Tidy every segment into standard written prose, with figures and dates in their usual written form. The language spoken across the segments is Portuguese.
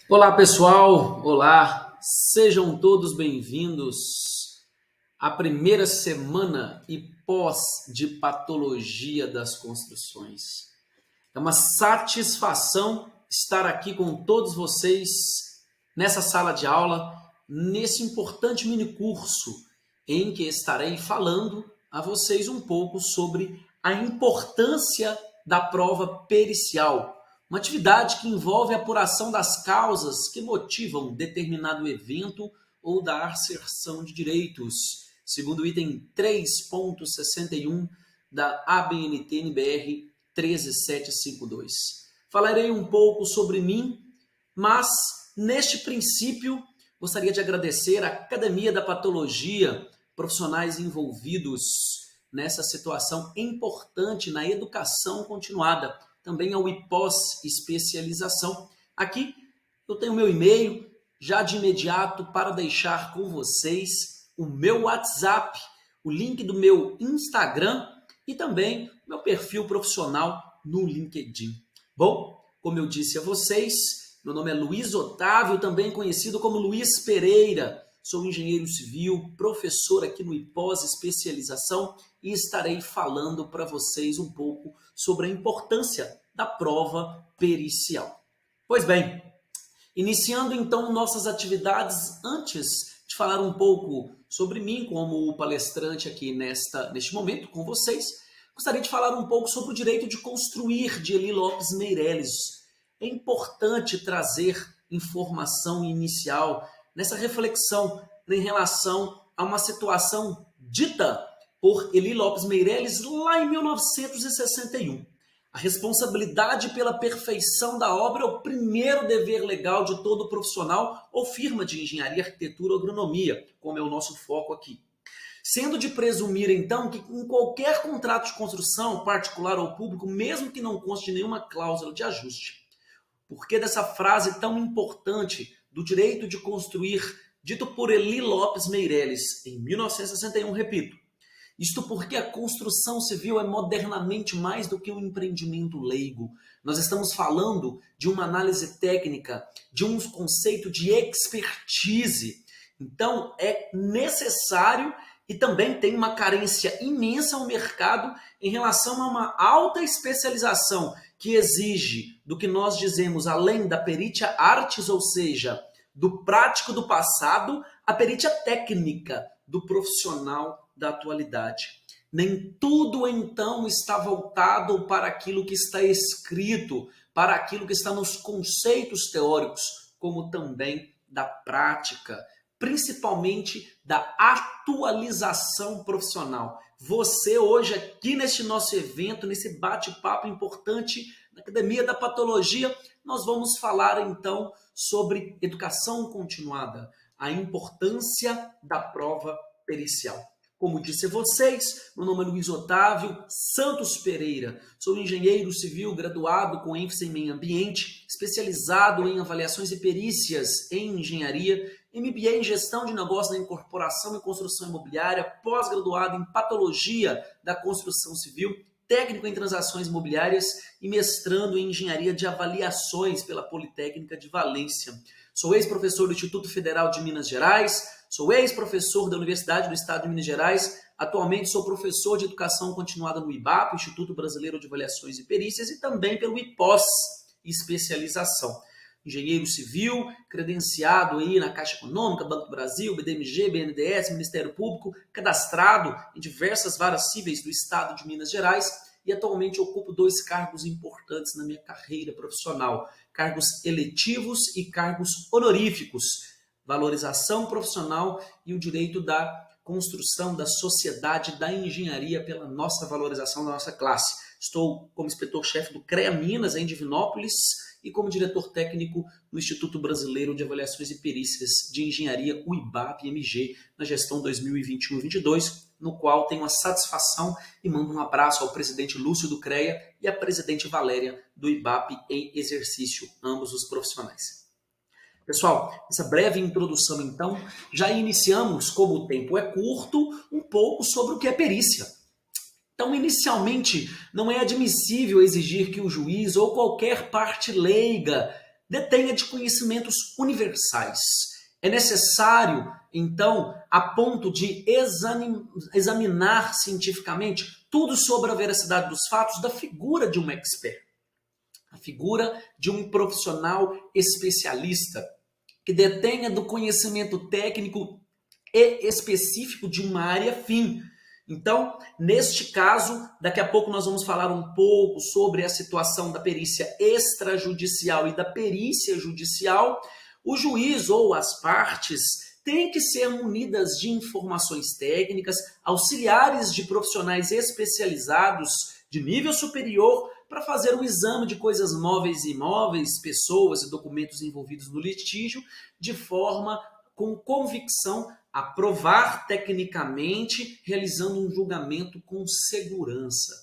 Olá pessoal, olá, sejam todos bem-vindos à primeira semana e pós de Patologia das Construções. É uma satisfação estar aqui com todos vocês nessa sala de aula, nesse importante mini curso em que estarei falando a vocês um pouco sobre a importância da prova pericial, uma atividade que envolve a apuração das causas que motivam determinado evento ou da asserção de direitos, segundo o item 3.61 da ABNT-NBR 13752. Falarei um pouco sobre mim, mas neste princípio gostaria de agradecer à Academia da Patologia, profissionais envolvidos nessa situação importante na educação continuada, também ao IPOS especialização. Aqui eu tenho meu e-mail, já de imediato para deixar com vocês o meu WhatsApp, o link do meu Instagram e também meu perfil profissional no LinkedIn. Bom, como eu disse a vocês, meu nome é Luiz Otávio, também conhecido como Luiz Pereira. Sou engenheiro civil, professor aqui no IPOS Especialização e estarei falando para vocês um pouco sobre a importância da prova pericial. Pois bem, iniciando então nossas atividades, antes de falar um pouco sobre mim como palestrante aqui neste momento com vocês, gostaria de falar um pouco sobre o direito de construir de Eli Lopes Meireles. É importante trazer informação inicial nessa reflexão em relação a uma situação dita por Eli Lopes Meireles lá em 1961. A responsabilidade pela perfeição da obra é o primeiro dever legal de todo profissional ou firma de engenharia, arquitetura ou agronomia, como é o nosso foco aqui. Sendo de presumir, então, que em qualquer contrato de construção, particular ou público, mesmo que não conste nenhuma cláusula de ajuste, por que dessa frase tão importante do direito de construir, dito por Eli Lopes Meireles, em 1961, repito, isto porque a construção civil é modernamente mais do que um empreendimento leigo. Nós estamos falando de uma análise técnica, de um conceito de expertise. Então, é necessário e também tem uma carência imensa ao mercado em relação a uma alta especialização que exige do que nós dizemos, além da perícia artis, ou seja, do prático do passado, a perícia técnica do profissional da atualidade. Nem tudo, então, está voltado para aquilo que está escrito, para aquilo que está nos conceitos teóricos, como também da prática, principalmente da atualização profissional. Você hoje aqui neste nosso evento, nesse bate-papo importante na Academia da Patologia, nós vamos falar então sobre educação continuada, a importância da prova pericial. Como disse a vocês, meu nome é Luiz Otávio Santos Pereira, sou engenheiro civil graduado com ênfase em meio ambiente, especializado em avaliações e perícias em engenharia, MBA em gestão de negócios da incorporação e construção imobiliária, pós-graduado em patologia da construção civil, técnico em transações imobiliárias e mestrando em engenharia de avaliações pela Politécnica de Valência. Sou ex-professor do Instituto Federal de Minas Gerais, sou ex-professor da Universidade do Estado de Minas Gerais, atualmente sou professor de educação continuada no IBAP, Instituto Brasileiro de Avaliações e Perícias, e também pelo IPOS, especialização. Engenheiro civil, credenciado aí na Caixa Econômica, Banco do Brasil, BDMG, BNDES, Ministério Público, cadastrado em diversas varas cíveis do Estado de Minas Gerais e atualmente ocupo 2 cargos importantes na minha carreira profissional, cargos eletivos e cargos honoríficos, valorização profissional e o direito da construção da sociedade da engenharia pela nossa valorização da nossa classe. Estou como inspetor-chefe do CREA Minas, em Divinópolis, e como diretor técnico no Instituto Brasileiro de Avaliações e Perícias de Engenharia, o IBAP-MG, na gestão 2021-22, no qual tenho a satisfação e mando um abraço ao presidente Lúcio do CREA e à presidente Valéria do IBAP em exercício, ambos os profissionais. Pessoal, essa breve introdução, então, já iniciamos, como o tempo é curto, um pouco sobre o que é perícia. Então, inicialmente, não é admissível exigir que o juiz ou qualquer parte leiga detenha de conhecimentos universais. É necessário, então, a ponto de examinar cientificamente tudo sobre a veracidade dos fatos da figura de um expert, a figura de um profissional especialista que detenha do conhecimento técnico e específico de uma área fim. Então, neste caso, daqui a pouco nós vamos falar um pouco sobre a situação da perícia extrajudicial e da perícia judicial. O juiz ou as partes têm que ser munidas de informações técnicas, auxiliares de profissionais especializados de nível superior para fazer o exame de coisas móveis e imóveis, pessoas e documentos envolvidos no litígio, de forma com convicção a provar tecnicamente, realizando um julgamento com segurança.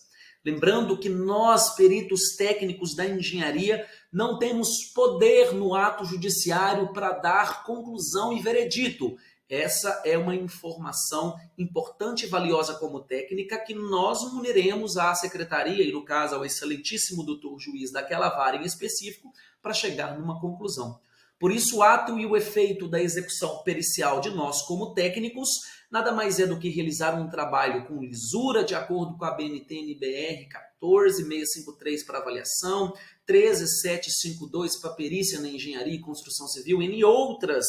Lembrando que nós, peritos técnicos da engenharia, não temos poder no ato judiciário para dar conclusão e veredito. Essa é uma informação importante e valiosa como técnica que nós muniremos à secretaria, e no caso ao excelentíssimo doutor juiz daquela vara em específico, para chegar numa conclusão. Por isso, o ato e o efeito da execução pericial de nós como técnicos nada mais é do que realizar um trabalho com lisura, de acordo com a BNT-NBR 14653 para avaliação, 13752 para perícia na engenharia e construção civil, entre outras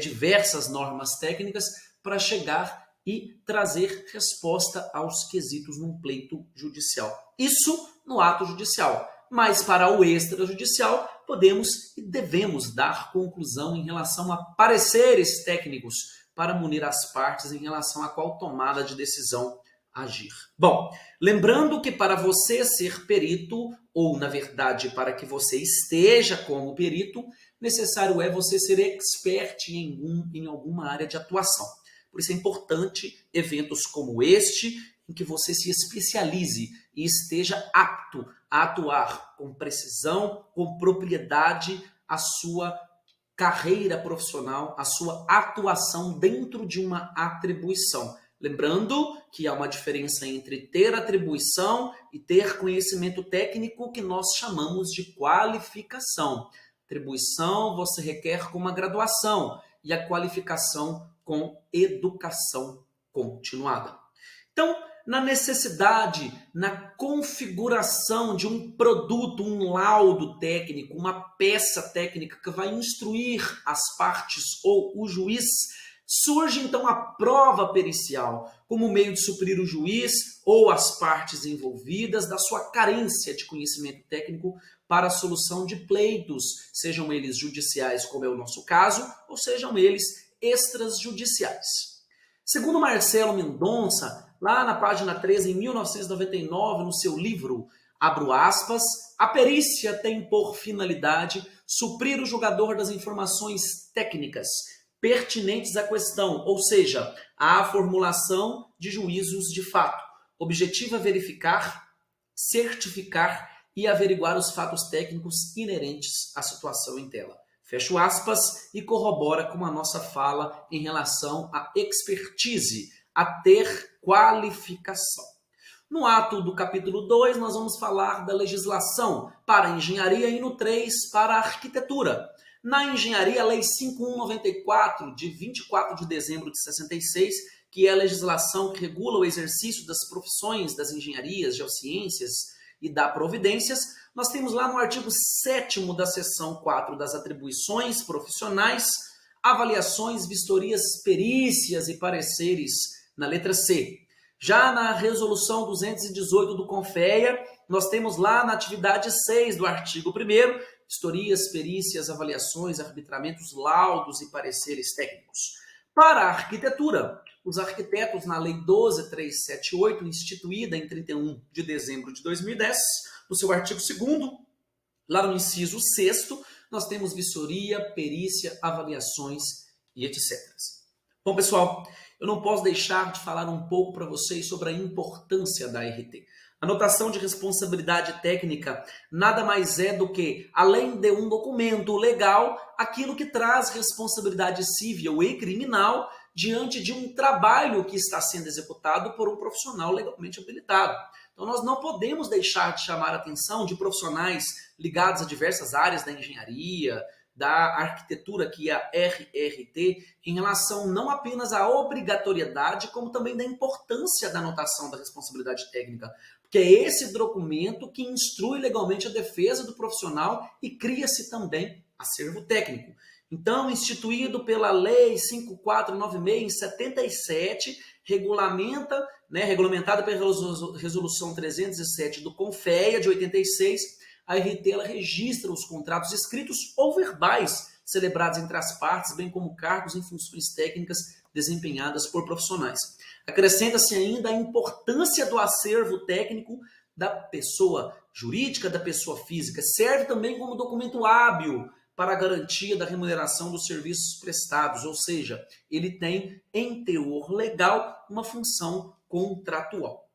diversas normas técnicas, para chegar e trazer resposta aos quesitos num pleito judicial. Isso no ato judicial. Mas para o extrajudicial, podemos e devemos dar conclusão em relação a pareceres técnicos para munir as partes em relação a qual tomada de decisão agir. Bom, lembrando que para você ser perito, ou na verdade para que você esteja como perito, necessário é você ser expert em alguma área de atuação. Por isso é importante eventos como este, em que você se especialize e esteja apto a atuar com precisão, com propriedade, a sua carreira profissional, a sua atuação dentro de uma atribuição. Lembrando que há uma diferença entre ter atribuição e ter conhecimento técnico, que nós chamamos de qualificação. Atribuição você requer com uma graduação e a qualificação com educação continuada. Então, na necessidade, na configuração de um produto, um laudo técnico, uma peça técnica que vai instruir as partes ou o juiz, surge então a prova pericial como meio de suprir o juiz ou as partes envolvidas da sua carência de conhecimento técnico para a solução de pleitos, sejam eles judiciais, como é o nosso caso, ou sejam eles extrajudiciais. Segundo Marcelo Mendonça, lá na página 13, em 1999, no seu livro, abro aspas, a perícia tem por finalidade suprir o julgador das informações técnicas pertinentes à questão, ou seja, à formulação de juízos de fato. Objetivo é verificar, certificar e averiguar os fatos técnicos inerentes à situação em tela. Fecho aspas e corrobora com a nossa fala em relação à expertise, a ter qualificação. No ato do capítulo 2, nós vamos falar da legislação para a engenharia e no 3 para a arquitetura. Na engenharia, a Lei 5194, de 24 de dezembro de 66, que é a legislação que regula o exercício das profissões das engenharias, geociências e da providências, nós temos lá no artigo 7º da seção 4 das atribuições profissionais, avaliações, vistorias, perícias e pareceres na letra C. Já na resolução 218 do CONFEA, nós temos lá na atividade 6 do artigo 1º, vistorias, perícias, avaliações, arbitramentos, laudos e pareceres técnicos. Para a arquitetura, os arquitetos, na Lei 12.378, instituída em 31 de dezembro de 2010, no seu artigo 2º, lá no inciso 6º, nós temos vistoria, perícia, avaliações e etc. Bom, pessoal, eu não posso deixar de falar um pouco para vocês sobre a importância da RT. A notação de responsabilidade técnica nada mais é do que, além de um documento legal, aquilo que traz responsabilidade civil e criminal diante de um trabalho que está sendo executado por um profissional legalmente habilitado. Então, nós não podemos deixar de chamar a atenção de profissionais ligados a diversas áreas da engenharia, da arquitetura, que é a RRT, em relação não apenas à obrigatoriedade, como também da importância da anotação da responsabilidade técnica, porque é esse documento que instrui legalmente a defesa do profissional e cria-se também acervo técnico. Então, instituído pela Lei 5496 em 77, regulamentado pela Resolução 307 do CONFEA de 86, a RT ela registra os contratos escritos ou verbais celebrados entre as partes, bem como cargos em funções técnicas desempenhadas por profissionais. Acrescenta-se ainda a importância do acervo técnico da pessoa jurídica, da pessoa física. Serve também como documento hábil para a garantia da remuneração dos serviços prestados, ou seja, ele tem, em teor legal, uma função contratual.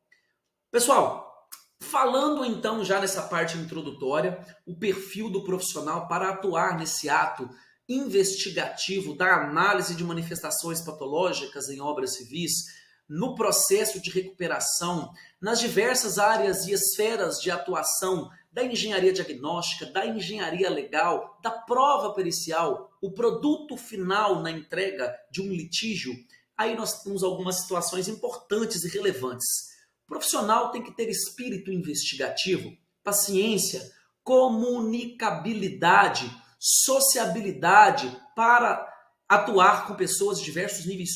Pessoal, falando então já nessa parte introdutória, o perfil do profissional para atuar nesse ato investigativo da análise de manifestações patológicas em obras civis, no processo de recuperação, nas diversas áreas e esferas de atuação da engenharia diagnóstica, da engenharia legal, da prova pericial, o produto final na entrega de um litígio, aí nós temos algumas situações importantes e relevantes. O profissional tem que ter espírito investigativo, paciência, comunicabilidade, sociabilidade para atuar com pessoas de diversos níveis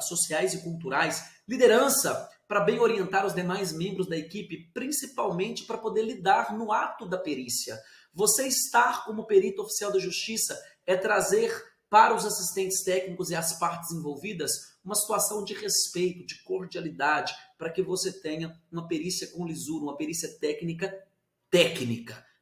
sociais e culturais, liderança para bem orientar os demais membros da equipe, principalmente para poder lidar no ato da perícia. Você estar como perito oficial da justiça é trazer para os assistentes técnicos e as partes envolvidas uma situação de respeito, de cordialidade, para que você tenha uma perícia com lisura, uma perícia técnica,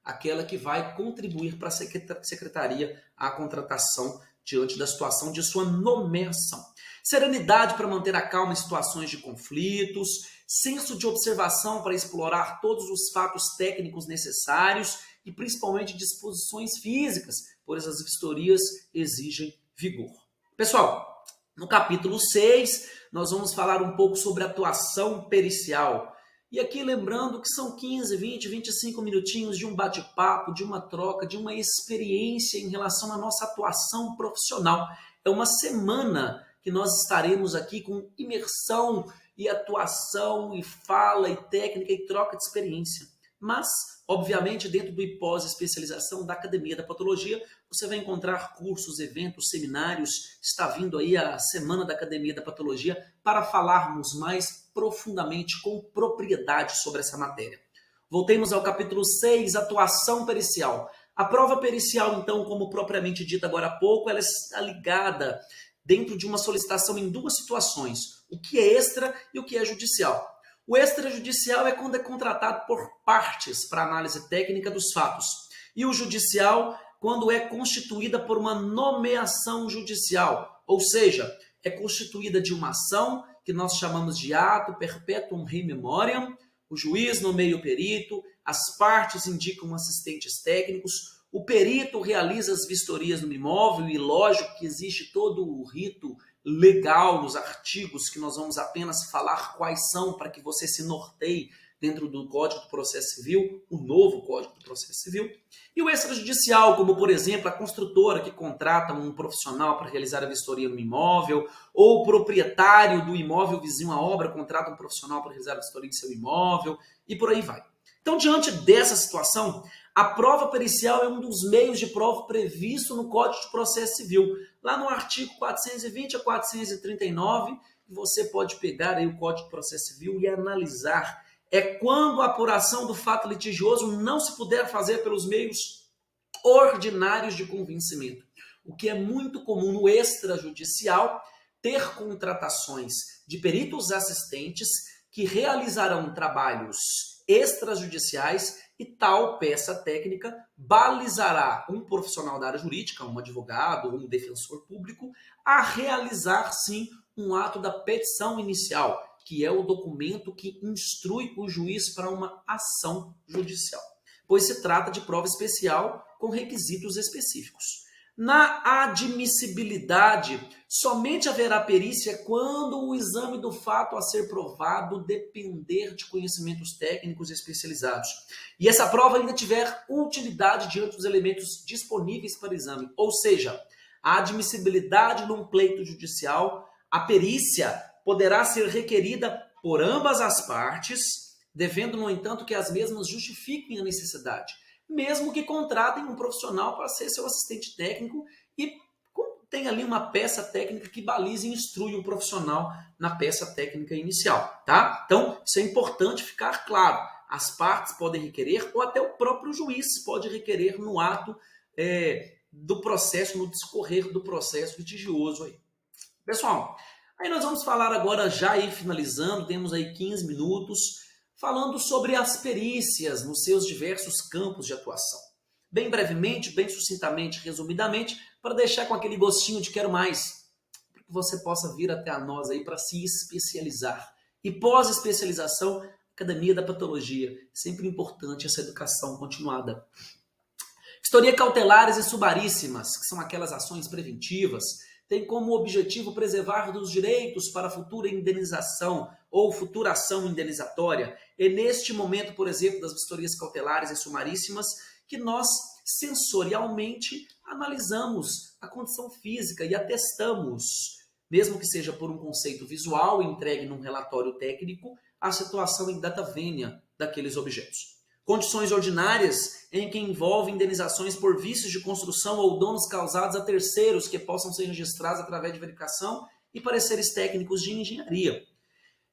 aquela que vai contribuir para a secretaria à contratação diante da situação de sua nomeação. Serenidade para manter a calma em situações de conflitos, senso de observação para explorar todos os fatos técnicos necessários e principalmente disposições físicas, pois as vistorias exigem vigor. Pessoal, no capítulo 6, nós vamos falar um pouco sobre atuação pericial. E aqui lembrando que são 15, 20, 25 minutinhos de um bate-papo, de uma troca, de uma experiência em relação à nossa atuação profissional. É uma semana que nós estaremos aqui com imersão e atuação e fala e técnica e troca de experiência. Mas, obviamente, dentro do IPOS Especialização da Academia da Patologia, você vai encontrar cursos, eventos, seminários. Está vindo aí a Semana da Academia da Patologia para falarmos mais profundamente, com propriedade sobre essa matéria. Voltemos ao capítulo 6, atuação pericial. A prova pericial, então, como propriamente dita agora há pouco, ela está ligada dentro de uma solicitação em duas situações, o que é extra e o que é judicial. O extrajudicial é quando é contratado por partes para análise técnica dos fatos. E o judicial, quando é constituída por uma nomeação judicial, ou seja, é constituída de uma ação que nós chamamos de ato perpetuum rei memoriam, o juiz nomeia o perito, as partes indicam assistentes técnicos, o perito realiza as vistorias no imóvel e lógico que existe todo o rito legal nos artigos que nós vamos apenas falar quais são para que você se norteie dentro do Código do Processo Civil, o novo Código do Processo Civil. E o extrajudicial, como por exemplo a construtora que contrata um profissional para realizar a vistoria no imóvel, ou o proprietário do imóvel vizinho à obra contrata um profissional para realizar a vistoria em seu imóvel, e por aí vai. Então, diante dessa situação, a prova pericial é um dos meios de prova previsto no Código de Processo Civil. Lá no artigo 420 a 439, você pode pegar aí o Código de Processo Civil e analisar. É quando a apuração do fato litigioso não se puder fazer pelos meios ordinários de convencimento. O que é muito comum no extrajudicial, ter contratações de peritos assistentes que realizarão trabalhos extrajudiciais e tal peça técnica balizará um profissional da área jurídica, um advogado ou um defensor público, a realizar sim um ato da petição inicial, que é o documento que instrui o juiz para uma ação judicial, pois se trata de prova especial com requisitos específicos. Na admissibilidade, somente haverá perícia quando o exame do fato a ser provado depender de conhecimentos técnicos especializados. E essa prova ainda tiver utilidade diante dos elementos disponíveis para exame. Ou seja, a admissibilidade num pleito judicial, a perícia poderá ser requerida por ambas as partes, devendo, no entanto, que as mesmas justifiquem a necessidade, mesmo que contratem um profissional para ser seu assistente técnico e tem ali uma peça técnica que baliza e instrui o profissional na peça técnica inicial, tá? Então, isso é importante ficar claro. As partes podem requerer, ou até o próprio juiz pode requerer no ato do processo, no discorrer do processo litigioso aí. Pessoal, aí nós vamos falar agora, já aí finalizando, temos aí 15 minutos, falando sobre as perícias nos seus diversos campos de atuação. Bem brevemente, bem sucintamente, resumidamente, para deixar com aquele gostinho de quero mais, para que você possa vir até a nós aí para se especializar. E pós-especialização, Academia da Patologia. Sempre importante essa educação continuada. Vistoria cautelares e sumaríssimas, que são aquelas ações preventivas, tem como objetivo preservar dos direitos para futura indenização ou futura ação indenizatória. E neste momento, por exemplo, das vistorias cautelares e sumaríssimas, que nós sensorialmente analisamos a condição física e atestamos, mesmo que seja por um conceito visual entregue num relatório técnico, a situação em data vênia daqueles objetos. Condições ordinárias em que envolvem indenizações por vícios de construção ou danos causados a terceiros que possam ser registrados através de verificação e pareceres técnicos de engenharia.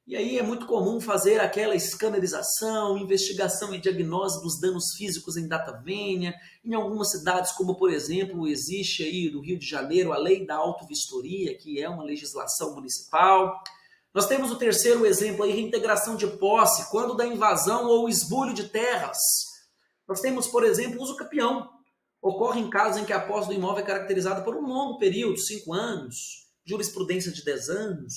E aí é muito comum fazer aquela escandalização, investigação e diagnóstico dos danos físicos em data vênia. Em algumas cidades, como por exemplo, existe aí no Rio de Janeiro a lei da autovistoria, que é uma legislação municipal. Nós temos o terceiro exemplo aí, reintegração de posse, quando da invasão ou esbulho de terras. Nós temos, por exemplo, uso capião. Ocorre em casos em que a posse do imóvel é caracterizada por um longo período, 5 anos, jurisprudência de 10 anos,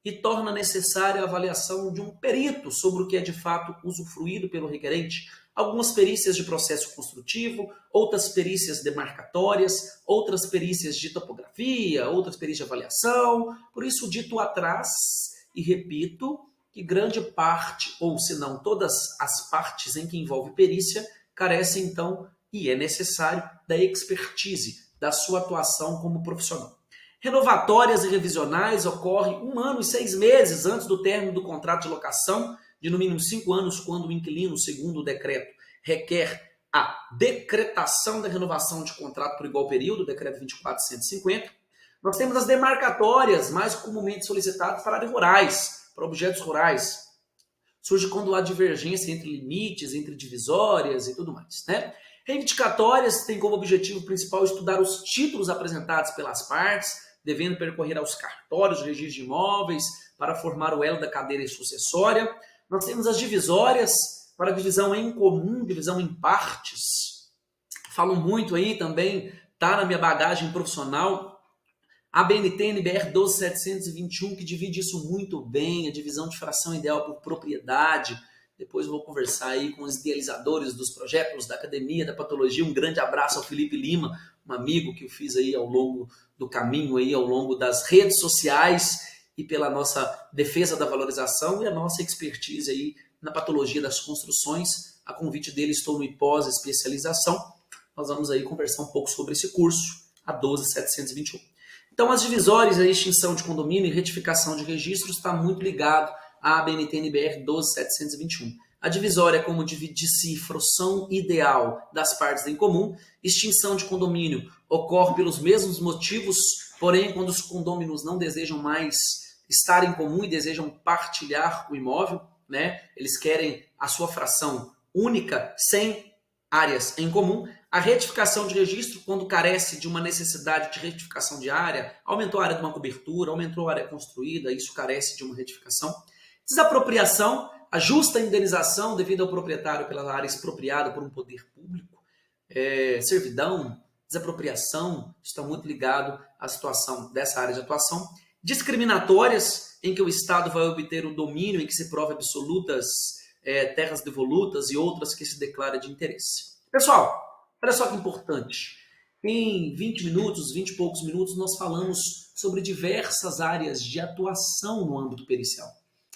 e torna necessária a avaliação de um perito sobre o que é de fato usufruído pelo requerente. Algumas perícias de processo construtivo, outras perícias demarcatórias, outras perícias de topografia, outras perícias de avaliação. Por isso, dito atrás, e repito, que grande parte, ou se não todas as partes em que envolve perícia, carecem então, e é necessário, da expertise, da sua atuação como profissional. Renovatórias e revisionais ocorrem 1 ano e 6 meses antes do término do contrato de locação, de no mínimo 5 anos, quando o inquilino, segundo o decreto, requer a decretação da renovação de contrato por igual período, decreto 24.150. Nós temos as demarcatórias, mais comumente solicitadas para áreas rurais, para objetos rurais. Surge quando há divergência entre limites, entre divisórias e tudo mais, né? Reivindicatórias têm como objetivo principal estudar os títulos apresentados pelas partes, devendo percorrer aos cartórios de registro de imóveis para formar o elo da cadeia sucessória. Nós temos as divisórias para divisão em comum, divisão em partes. Falo muito aí também, tá na minha bagagem profissional, a BNT NBR 12721, que divide isso muito bem, a divisão de fração ideal por propriedade. Depois eu vou conversar aí com os idealizadores dos projetos da Academia da Patologia. Um grande abraço ao Felipe Lima, um amigo que eu fiz aí ao longo do caminho, aí, ao longo das redes sociais e pela nossa defesa da valorização e a nossa expertise aí na patologia das construções. A convite dele, estou no IPOS especialização. Nós vamos aí conversar um pouco sobre esse curso, a 12721. Então, as divisórias, a extinção de condomínio e retificação de registros está muito ligado à ABNT NBR 12721. A divisória, como de fração ideal das partes em comum, extinção de condomínio ocorre pelos mesmos motivos, porém, quando os condôminos não desejam mais estar em comum e desejam partilhar o imóvel, né? Eles querem a sua fração única, sem áreas em comum. A retificação de registro, quando carece de uma necessidade de retificação de área, aumentou a área de uma cobertura, aumentou a área construída, isso carece de uma retificação. Desapropriação, a justa indenização devido ao proprietário pela área expropriada por um poder público. Servidão, desapropriação, está muito ligado à situação dessa área de atuação. Discriminatórias, em que o Estado vai obter o domínio em que se prova absolutas terras devolutas e outras que se declara de interesse. Pessoal, olha só que importante. Em 20 minutos, 20 e poucos minutos, nós falamos sobre diversas áreas de atuação no âmbito pericial.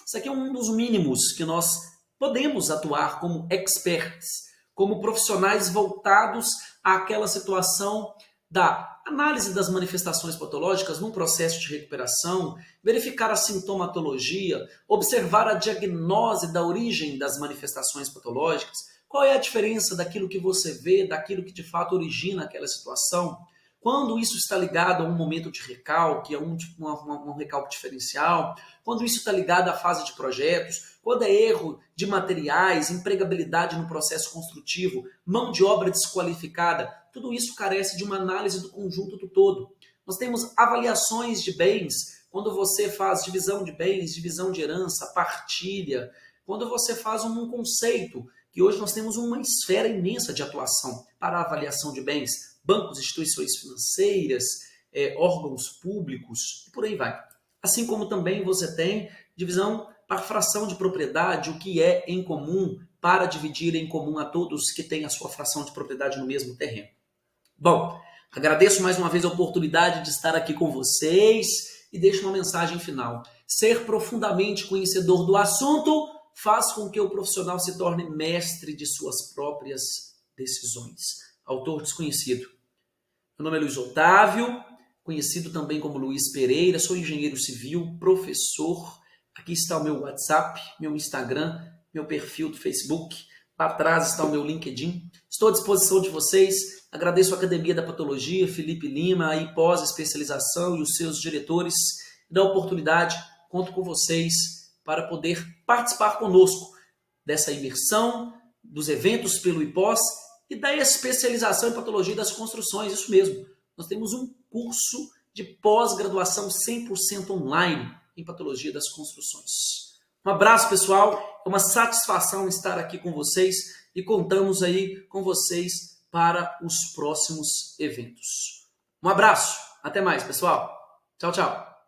Isso aqui é um dos mínimos que nós podemos atuar como experts, como profissionais voltados àquela situação da análise das manifestações patológicas num processo de recuperação, verificar a sintomatologia, observar a diagnose da origem das manifestações patológicas, qual é a diferença daquilo que você vê, daquilo que de fato origina aquela situação, quando isso está ligado a um momento de recalque, a um recalque diferencial, quando isso está ligado à fase de projetos, quando é erro de materiais, empregabilidade no processo construtivo, mão de obra desqualificada, tudo isso carece de uma análise do conjunto do todo. Nós temos avaliações de bens, quando você faz divisão de bens, divisão de herança, partilha, quando você faz um conceito, que hoje nós temos uma esfera imensa de atuação para a avaliação de bens, bancos, instituições financeiras, órgãos públicos e por aí vai. Assim como também você tem divisão para fração de propriedade, o que é em comum para dividir em comum a todos que têm a sua fração de propriedade no mesmo terreno. Bom, agradeço mais uma vez a oportunidade de estar aqui com vocês e deixo uma mensagem final. Ser profundamente conhecedor do assunto faz com que o profissional se torne mestre de suas próprias decisões. Autor desconhecido. Meu nome é Luiz Otávio, conhecido também como Luiz Pereira, sou engenheiro civil, professor. Aqui está o meu WhatsApp, meu Instagram, meu perfil do Facebook. Lá atrás está o meu LinkedIn. Estou à disposição de vocês. Agradeço a Academia da Patologia, Felipe Lima, a pós-especialização e os seus diretores. Da oportunidade, conto com vocês para poder participar conosco dessa imersão, dos eventos pelo IPOS e da especialização em patologia das construções. Isso mesmo, nós temos um curso de pós-graduação 100% online em patologia das construções. Um abraço, pessoal. É uma satisfação estar aqui com vocês e contamos aí com vocês para os próximos eventos. Um abraço. Até mais, pessoal. Tchau, tchau.